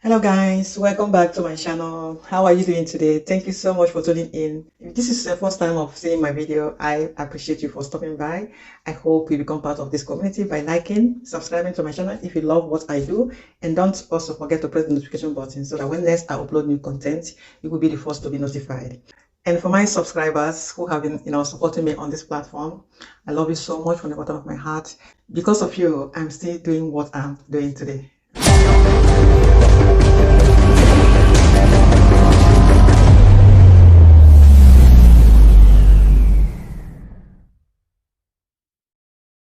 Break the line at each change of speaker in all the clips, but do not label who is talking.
Hello guys, welcome back to my channel. How are you doing today? Thank you so much for tuning in. If this is the first time of seeing my video, I appreciate you for stopping by. I hope you become part of this community by liking, subscribing to my channel if you love what I do, and don't also forget to press the notification button so that when next I upload new content, you will be the first to be notified. And for my subscribers who have been supporting me on this platform, I love you so much from the bottom of my heart. Because of you, I'm still doing what I'm doing today.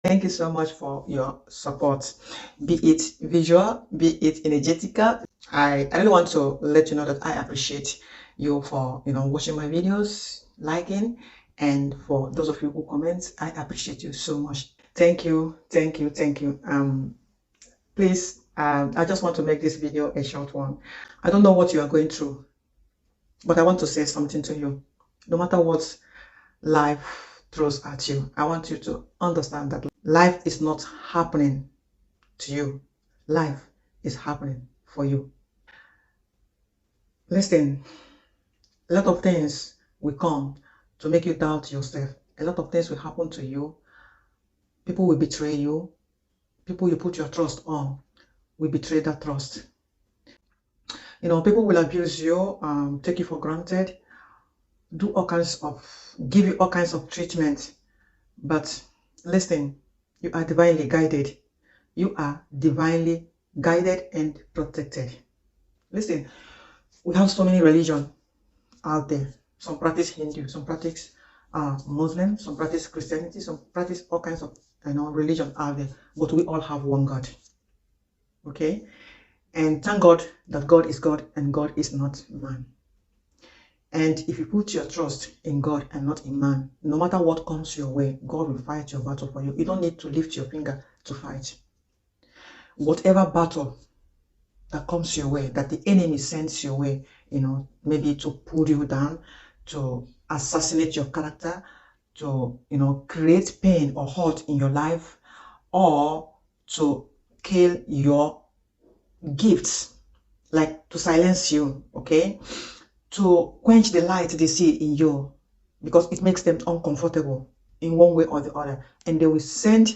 Thank you so much for your support, be it visual, be it energetical. I really want to let you know that I appreciate you for watching my videos, liking, and for those of you who comment, I appreciate you so much. Thank you, thank you, thank you. Please, I just want to make this video a short one. I don't know what you are going through, but I want to say something to you. No matter what life throws at you, I want you to understand that life is not happening to you. Life is happening for you. Listen, a lot of things will come to make you doubt yourself. A lot of things will happen to you. People will betray you. People you put your trust on will betray that trust. People will abuse you, take you for granted, give you all kinds of treatment. But listen, you are divinely guided. You are divinely guided and protected. Listen, we have so many religions out there. Some practice Hindu, some practice Muslim, some practice Christianity, some practice all kinds of religion out there. But we all have one God. Okay? And thank God that God is God and God is not man. And if you put your trust in God and not in man, no matter what comes your way, God will fight your battle for you. You don't need to lift your finger to fight. Whatever battle that comes your way, that the enemy sends your way, maybe to pull you down, to assassinate your character, to, create pain or hurt in your life, or to kill your gifts, like to silence you, okay? To quench the light they see in you, because it makes them uncomfortable in one way or the other, and they will send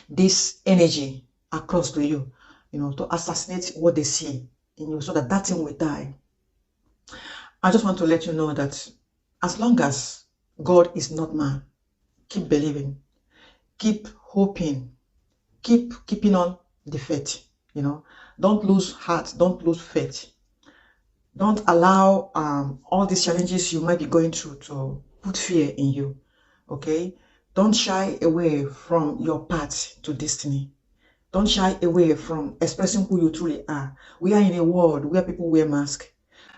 this energy across to you, to assassinate what they see in you, so that thing will die. I just want to let you know that as long as God is not man, keep believing, keep hoping, keeping on the faith. Don't lose heart, don't lose faith. Don't allow all these challenges you might be going through to put fear in you, okay? Don't shy away from your path to destiny. Don't shy away from expressing who you truly are. We are in a world where people wear masks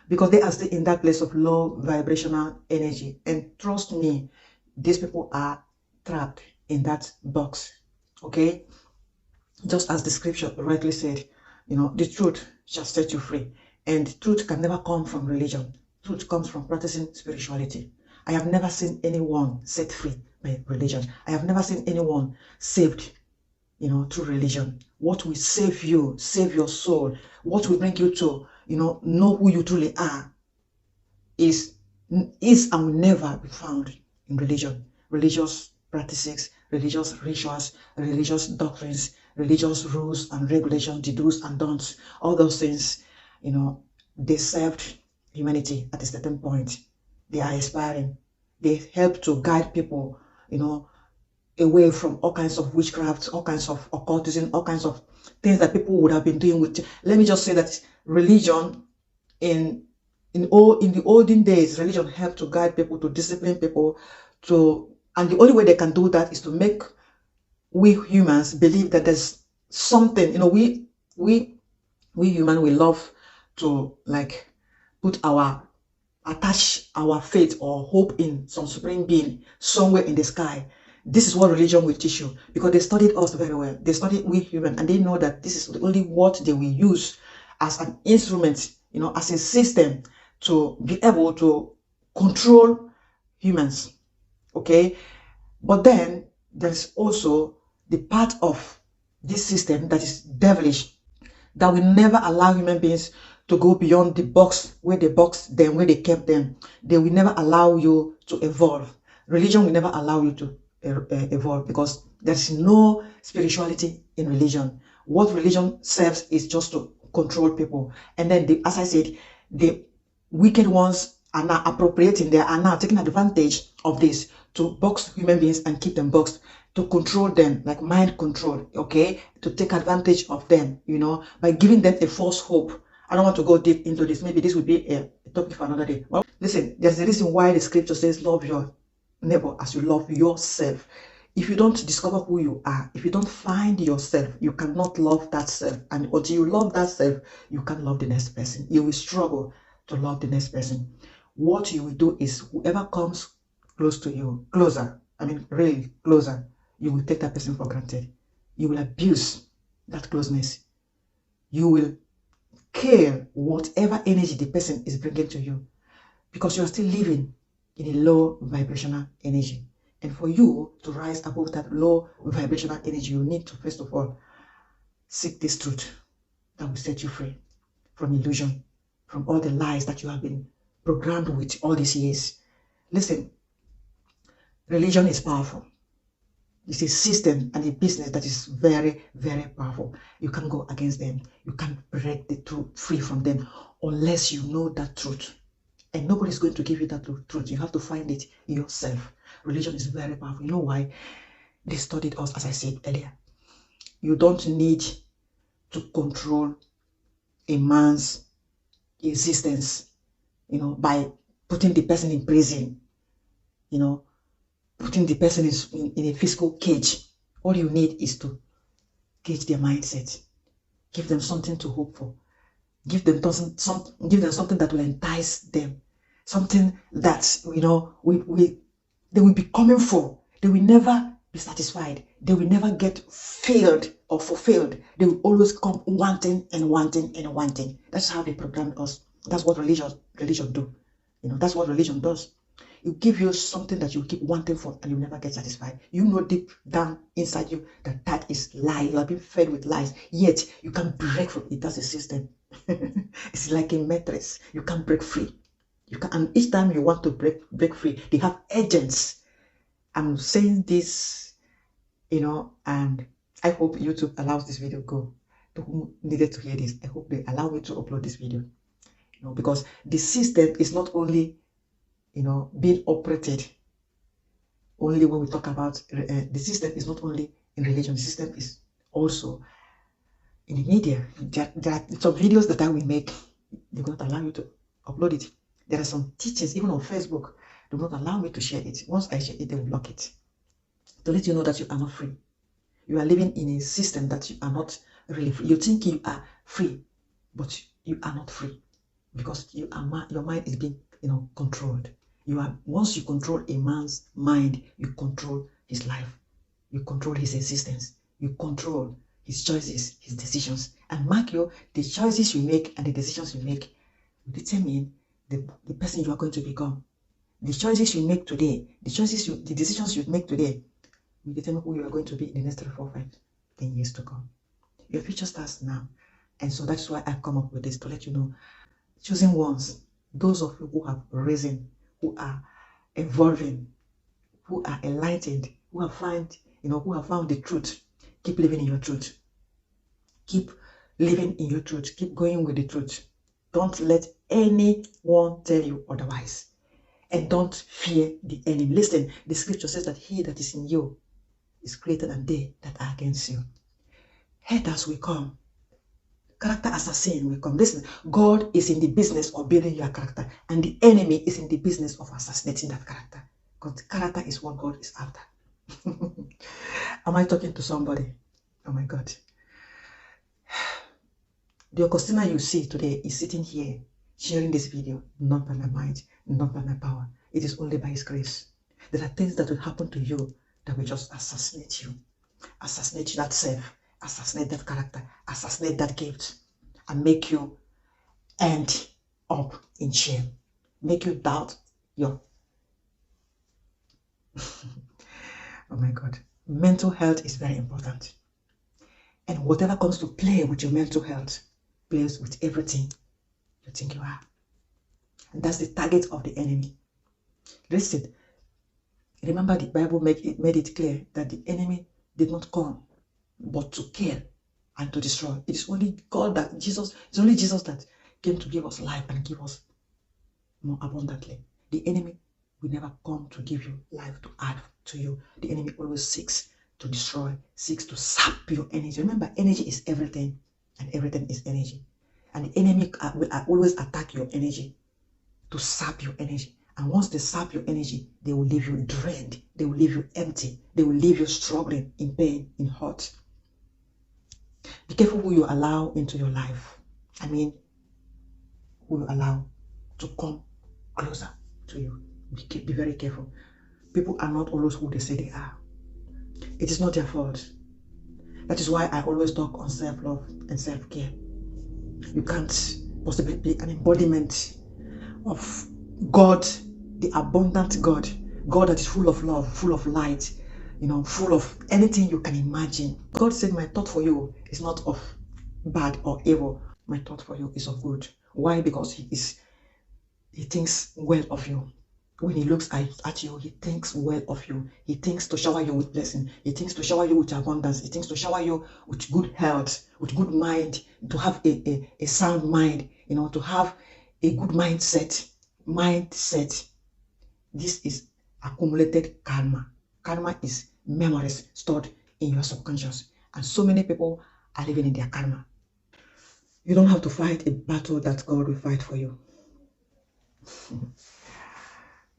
because they are still in that place of low vibrational energy. And trust me, these people are trapped in that box, okay? Just as the scripture rightly said, the truth shall set you free. And truth can never come from religion. Truth comes from practicing spirituality. I have never seen anyone set free by religion. I have never seen anyone saved, through religion. What will save you, save your soul, what will bring you to, know who you truly are is and will never be found in religion. Religious practices, religious rituals, religious doctrines, religious rules and regulations, the do's and don'ts, all those things, they served humanity at a certain point. They are expiring. They help to guide people, away from all kinds of witchcraft, all kinds of occultism, all kinds of things that people would have been doing with. Let me just say that religion in the olden days, religion helped to guide people, to discipline people, and the only way they can do that is to make we humans believe that there's something, we human, we love to attach our faith or hope in some supreme being somewhere in the sky. This is what religion will teach you, because they studied us very well. They studied we human, and they know that this is only what they will use as an instrument, as a system to be able to control humans, okay? But then there's also the part of this system that is devilish, that will never allow human beings to go beyond the box where they boxed them, where they kept them. They will never allow you to evolve. Religion will never allow you to evolve, because there's no spirituality in religion. What religion serves is just to control people. And then, as I said, the wicked ones are now appropriating, they are now taking advantage of this to box human beings and keep them boxed, to control them, like mind control, okay, to take advantage of them, you know, by giving them a false hope. I don't want to go deep into this. Maybe this will be a topic for another day. Well, listen, there's a reason why the scripture says love your neighbor as you love yourself. If you don't discover who you are, if you don't find yourself, you cannot love that self. And until you love that self, you can't love the next person. You will struggle to love the next person. What you will do is, whoever comes close to you, really closer, you will take that person for granted. You will abuse that closeness. You will kill whatever energy the person is bringing to you, because you are still living in a low vibrational energy. And for you to rise above that low vibrational energy, you need to, first of all, seek this truth that will set you free from illusion, from all the lies that you have been programmed with all these years. Listen, religion is powerful. It's a system and a business that is very, very powerful. You can't go against them. You can't break the truth free from them unless you know that truth. And nobody's going to give you that truth. You have to find it yourself. Religion is very powerful. You know why? They studied us, as I said earlier. You don't need to control a man's existence, you know, by putting the person in prison, you know, putting the person in a physical cage. All you need is to gauge their mindset. Give them something to hope for. Give them something that will entice them. Something that, you know, they will be coming for. They will never be satisfied. They will never get filled or fulfilled. They will always come wanting and wanting and wanting. That's how they programmed us. That's what religion do. You know, that's what religion does. It give you something that you keep wanting for and you never get satisfied. You know deep down inside you that is lie. You have been fed with lies. Yet you can break from it. That's a system. It's like a mattress. You can't break free. You can, and each time you want to break free, they have agents. I'm saying this, you know, and I hope YouTube allows this video to go. To whom needed to hear this, I hope they allow me to upload this video. You know, because the system is not only, you know, being operated only when we talk about the system is not only in religion. The system is also in the media. There are some videos that I will make. They will not allow you to upload it. There are some teachings, even on Facebook, they will not allow me to share it. Once I share it, they will block it. To let you know that you are not free. You are living in a system that you are not really free. You think you are free, but you are not free, because your mind is being, you know, controlled. Once you control a man's mind, you control his life. You control his existence. You control his choices, his decisions. And mark you, the choices you make and the decisions you make will determine the person you are going to become. The choices you make today, the decisions you make today will determine who you are going to be in the next 3, 4, 5, 10 years to come. Your future starts now. And so that's why I've come up with this, to let you know. Choosing ones, those of you who have risen, who are evolving, who are enlightened, who have found the truth. Keep living in your truth. Keep living in your truth. Keep going with the truth. Don't let anyone tell you otherwise. And don't fear the enemy. Listen, the scripture says that he that is in you is greater than they that are against you. Haters will come. Character assassin will come. Listen, God is in the business of building your character, and the enemy is in the business of assassinating that character. Because character is what God is after. Am I talking to somebody? Oh my God. The Augustina you see today is sitting here sharing this video, not by my might, not by my power. It is only by His grace. There are things that will happen to you that will just assassinate you. Assassinate that self, assassinate that character, assassinate that gift, and make you end up in shame. Make you doubt your... Oh my God. Mental health is very important. And whatever comes to play with your mental health, place with everything you think you are. And that's the target of the enemy. Listen, remember the Bible made it clear that the enemy did not come but to kill and to destroy. It is only God that it's only Jesus that came to give us life and give us more abundantly. The enemy will never come to give you life to add to you. The enemy always seeks to destroy, seeks to sap your energy. Remember, energy is everything, and everything is energy. And the enemy will always attack your energy to sap your energy. And once they sap your energy, they will leave you drained. They will leave you empty. They will leave you struggling, in pain, in hurt. Be careful who you allow into your life. I mean, who you allow to come closer to you. Be very careful. People are not always who they say they are. It is not their fault. That is why I always talk on self-love and self-care. You can't possibly be an embodiment of God, the abundant God, God that is full of love, full of light, full of anything you can imagine. God said, my thought for you is not of bad or evil. My thought for you is of good. Why? Because he thinks well of you. When he looks at you, he thinks well of you. He thinks to shower you with blessing. He thinks to shower you with abundance. He thinks to shower you with good health, with good mind, to have a sound mind, to have a good mindset. This is accumulated karma. Karma is memories stored in your subconscious. And so many people are living in their karma. You don't have to fight a battle that God will fight for you.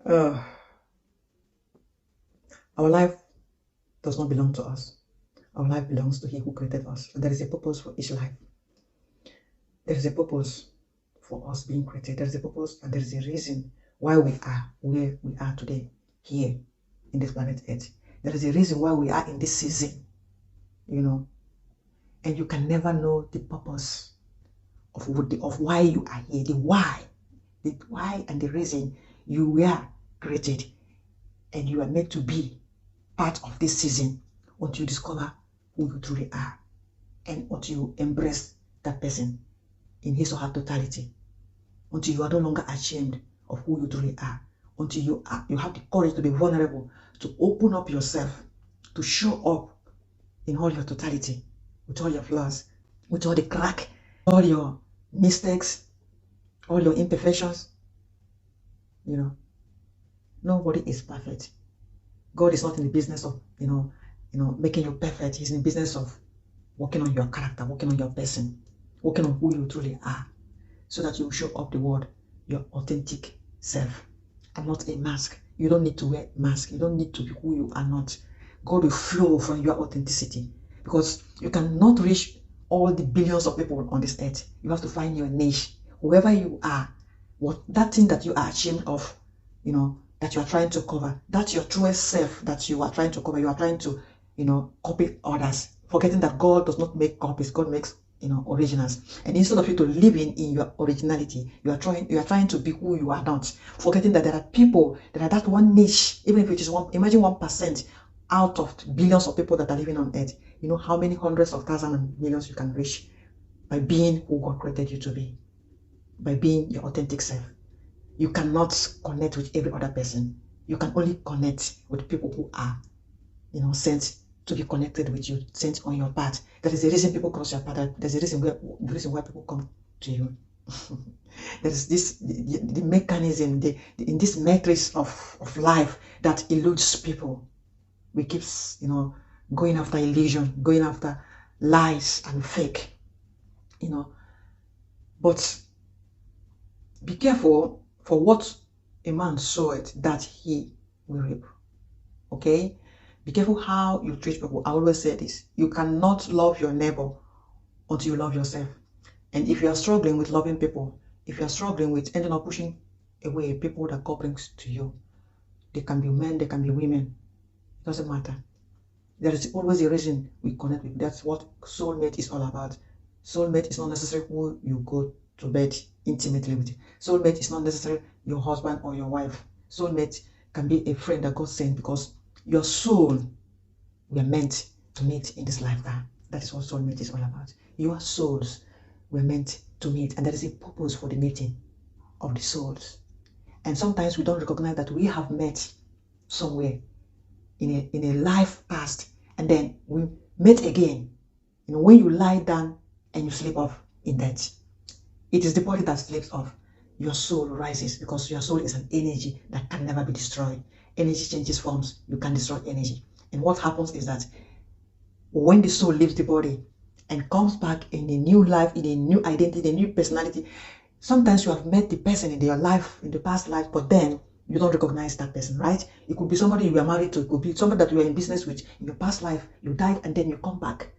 Our life does not belong to us. Our life belongs to He who created us. So there is a purpose for each life. There is a purpose for us being created. There is a purpose and there is a reason why we are where we are today, here in this planet Earth. There is a reason why we are in this season, and you can never know the purpose of why you are here, the why and the reason you were created and you are meant to be part of this season until you discover who you truly are and until you embrace that person in his or her totality, until you are no longer ashamed of who you truly are, until you have the courage to be vulnerable, to open up yourself, to show up in all your totality, with all your flaws, with all the crack, all your mistakes, all your imperfections. Nobody is perfect. God is not in the business of making you perfect. He's in the business of working on your character, working on your person, working on who you truly are, so that you show up the world your authentic self and not a mask. You don't need to wear a mask. You don't need to be who you are not. God will flow from your authenticity, because you cannot reach all the billions of people on this earth. You have to find your niche. Whoever you are, that thing that you are ashamed of, that you are trying to cover, that's your truest self that you are trying to cover. You are trying to, copy others, forgetting that God does not make copies. God makes, originals. And instead of you to living in your originality, you are trying to be who you are not, forgetting that there are people, there are that one niche, even if it is imagine 1% out of billions of people that are living on earth. You know how many hundreds of thousands and millions you can reach by being who God created you to be, by being your authentic self. You cannot connect with every other person. You can only connect with people who are, sent to be connected with you, sent on your path. That is the reason people cross your path. There's a reason why people come to you. There is the mechanism, in this matrix of life that eludes people. We keep, going after illusion, going after lies and fake, But be careful, for what a man soweth, that he will reap. Okay? Be careful how you treat people. I always say this. You cannot love your neighbor until you love yourself. And if you are struggling with loving people, if you are struggling with ending up pushing away people that God brings to you, they can be men, they can be women. It doesn't matter. There is always a reason we connect with. That's what soulmate is all about. Soulmate is not necessarily who you go to bed intimately with. Soulmate is not necessarily your husband or your wife. Soulmate can be a friend that God sent, because your soul were meant to meet in this lifetime. That is what soulmate is all about. Your souls we're meant to meet, and there is a purpose for the meeting of the souls. And sometimes we don't recognize that we have met somewhere in a life past, and then we met again. When you lie down and you sleep off in death, it is the body that sleeps off. Your soul rises, because your soul is an energy that can never be destroyed. Energy changes forms. You can destroy energy. And what happens is that when the soul leaves the body and comes back in a new life, in a new identity, a new personality, sometimes you have met the person in your life, in the past life, but then you don't recognize that person, right? It could be somebody you were married to. It could be somebody that you were in business with in your past life. You died, and then you come back,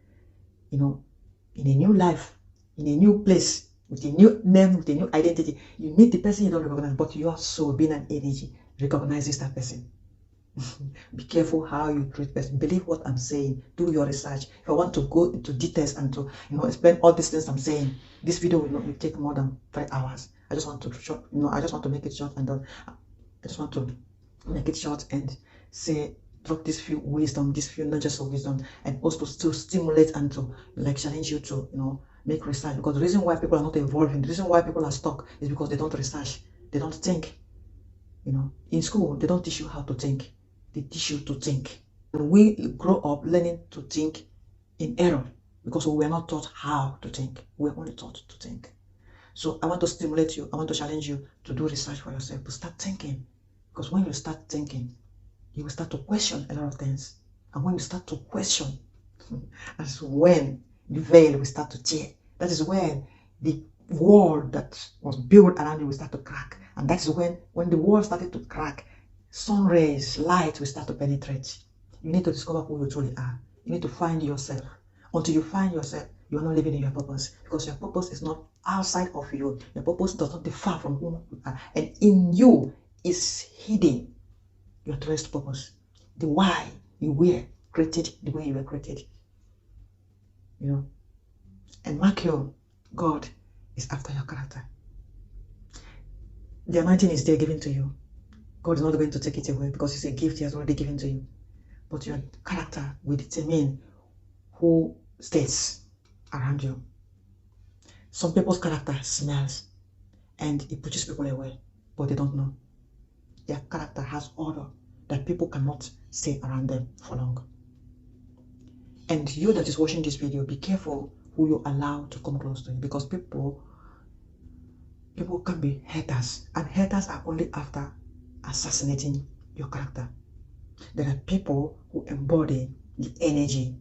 in a new life, in a new place, with a new name, with a new identity. You meet the person you don't recognize, but your soul, being an energy, recognizes that person. Be careful how you treat person. Believe what I'm saying. Do your research. If I want to go into details and to explain all these things I'm saying, this video will take more than 3 hours. I just want to make it short and done. I just want to make it short and drop this few wisdom, this few nudges of wisdom, and also to stimulate and to challenge you to make research. Because the reason why people are not evolving, the reason why people are stuck, is because they don't research, they don't think. In school they don't teach you how to think, they teach you to think. And we grow up learning to think in error, because we were not taught how to think. We were only taught to think. So I want to stimulate you, I want to challenge you to do research for yourself, to start thinking. Because when you start thinking, you will start to question a lot of things. And when you start to question, that's when the veil will start to tear. That is when the wall that was built around you will start to crack. And that's when the wall started to crack, sun rays, light will start to penetrate. You need to discover who you truly are. You need to find yourself. Until you find yourself, you are not living in your purpose, because your purpose is not outside of you. Your purpose does not differ from who you are. And in you is hidden your truest purpose. The why you were created the way you were created. And mark you, God is after your character. The anointing is there given to you. God is not going to take it away, because it's a gift He has already given to you. But your character will determine who stays around you. Some people's character smells and it pushes people away, but they don't know. Their character has order that people cannot stay around them for long. And you that is watching this video, be careful who you allow to come close to you, because people can be haters, and haters are only after assassinating your character. There are people who embody the energy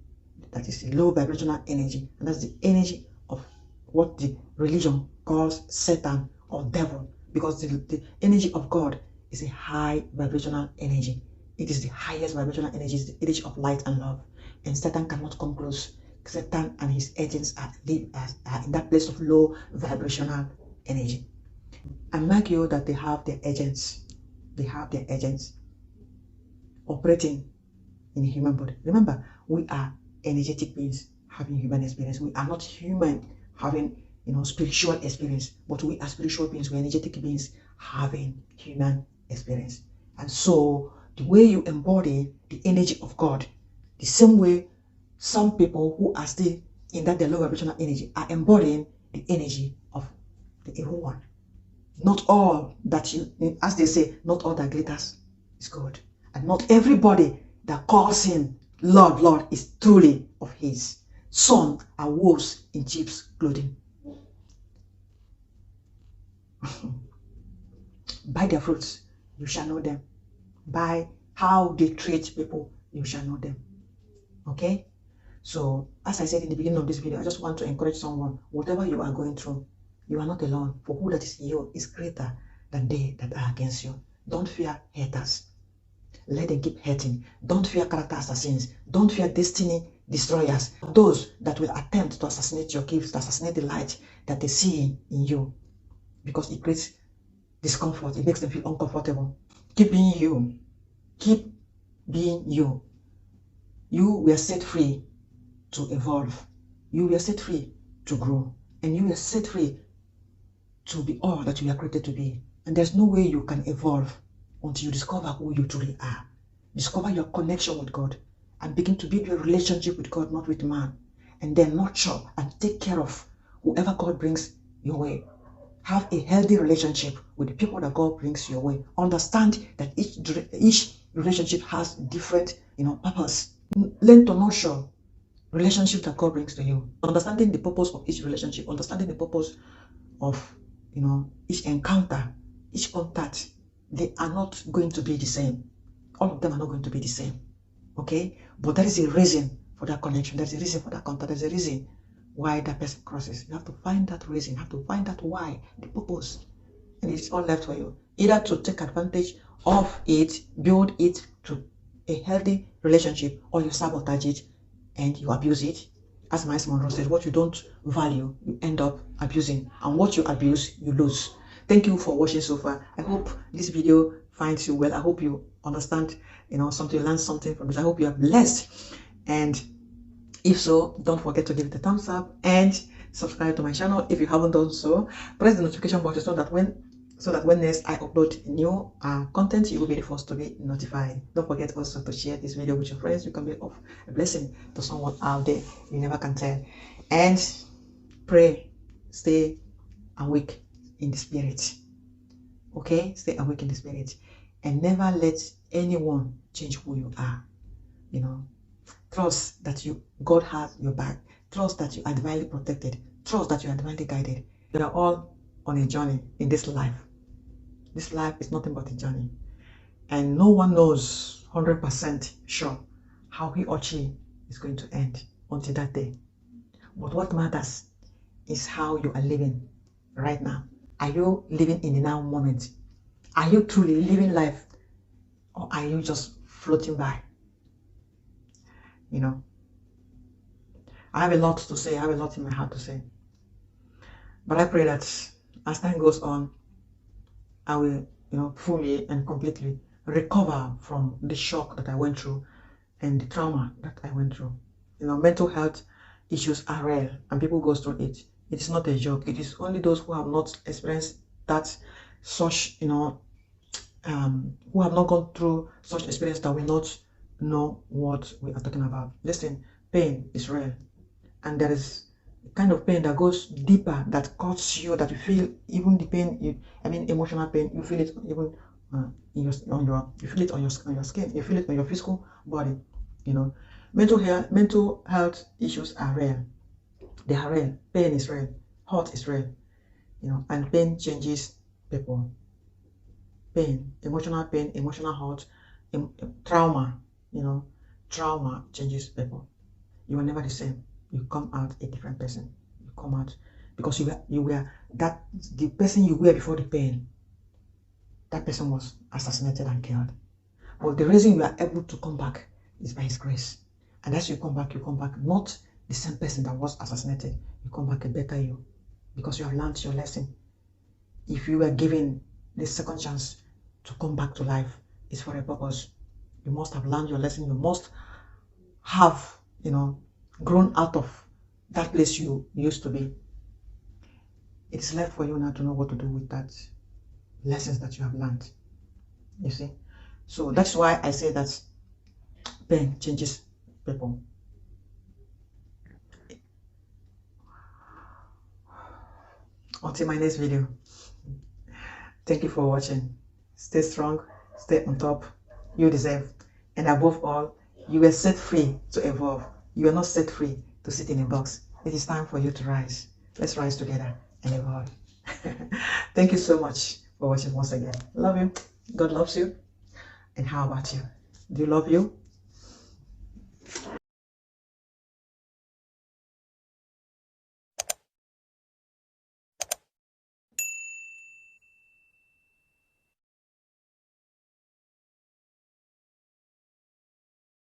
that is a low vibrational energy, and that's the energy of what the religion calls Satan or devil, because the energy of God is a high vibrational energy. It is the highest vibrational energy, it's the energy of light and love, and Satan cannot come close. Satan and his agents are in that place of low vibrational energy. And mark you that they have their agents. They have their agents operating in a human body. Remember, we are energetic beings having human experience. We are not human having spiritual experience, but we are spiritual beings. We are energetic beings having human experience. And so the way you embody the energy of God, the same way some people who are still in that their low vibrational energy are embodying the energy of the evil one. Not all that as they say, not all that glitters is gold. And not everybody that calls him Lord, Lord is truly of his. Some are wolves in sheep's clothing. By their fruits, you shall know them. By how they treat people, you shall know them. Okay? So, as I said in the beginning of this video, I just want to encourage someone, whatever you are going through, you are not alone. For who that is in you is greater than they that are against you. Don't fear haters. Let them keep hating. Don't fear character assassins. Don't fear destiny destroyers. Those that will attempt to assassinate your gifts, to assassinate the light that they see in you. Because it creates discomfort. It makes them feel uncomfortable. Keep being you. Keep being you. You were set free to evolve. You were set free to grow. And you were set free to be all that you are created to be. And there's no way you can evolve until you discover who you truly are. Discover your connection with God and begin to build your relationship with God, not with man. And then nurture and take care of whoever God brings your way. Have a healthy relationship with the people that God brings your way. Understand that each relationship has different, purpose. Learn to nurture relationship that God brings to you. Understanding the purpose of each relationship, understanding the purpose of, each encounter, each contact. They are not going to be the same. All of them are not going to be the same. Okay? But there is a reason for that connection. There's a reason for that contact. There's a reason why that person crosses. You have to find that reason. You have to find that why, the purpose. And it's all left for you. Either to take advantage of it, build it to a healthy relationship, or you sabotage it and you abuse it. As Miles Monroe said, what you don't value, you end up abusing. And what you abuse, you lose. Thank you for watching so far. I hope this video finds you well. I hope you understand, something, learn something from this. I hope you are blessed. And if so, don't forget to give it a thumbs up and subscribe to my channel if you haven't done so. Press the notification button so that when next I upload new content, you will be the first to be notified. Don't forget also to share this video with your friends. You can be of a blessing to someone out there. You never can tell. And pray, stay awake in the spirit. Okay, stay awake in the spirit, and never let anyone change who you are. Trust that God has your back. Trust that you are divinely protected. Trust that you are divinely guided. You are all on a journey in this life. This life is nothing but a journey. And no one knows 100% sure how he or she is going to end until that day. But what matters is how you are living right now. Are you living in the now moment? Are you truly living life? Or are you just floating by? I have a lot to say. I have a lot in my heart to say. But I pray that as time goes on, I will, fully and completely recover from the shock that I went through and the trauma that I went through. Mental health issues are real and people go through it. It is not a joke. It is only those who have not experienced such, who have not gone through such experience that will not know what we are talking about. Listen, pain is real, and there is a kind of pain that goes deeper, that cuts you, that you feel even the pain. Emotional pain. You feel it even you feel it on your skin. You feel it on your physical body. Mental health issues are real. They are real. Pain is real. Hurt is real. And pain changes people. Pain, emotional hurt, trauma. Trauma changes people. You are never the same. You come out a different person. You come out because you were the person you were before the pain. That person was assassinated and killed. But the reason you are able to come back is by His grace. And as you come back not the same person that was assassinated. You come back a better you, because you have learned your lesson. If you were given the second chance to come back to life, it's for a purpose. You must have learned your lesson. You must have, grown out of that place you used to be. It's left for you now to know what to do with that lessons that you have learned. You see? So that's why I say that pain changes people. Until my next video. Thank you for watching. Stay strong, stay on top. You deserve. And above all, you were set free to evolve. You are not set free to sit in a box. It is time for you to rise. Let's rise together and evolve. Thank you so much for watching once again. Love you. God loves you. And how about you? Do you love you?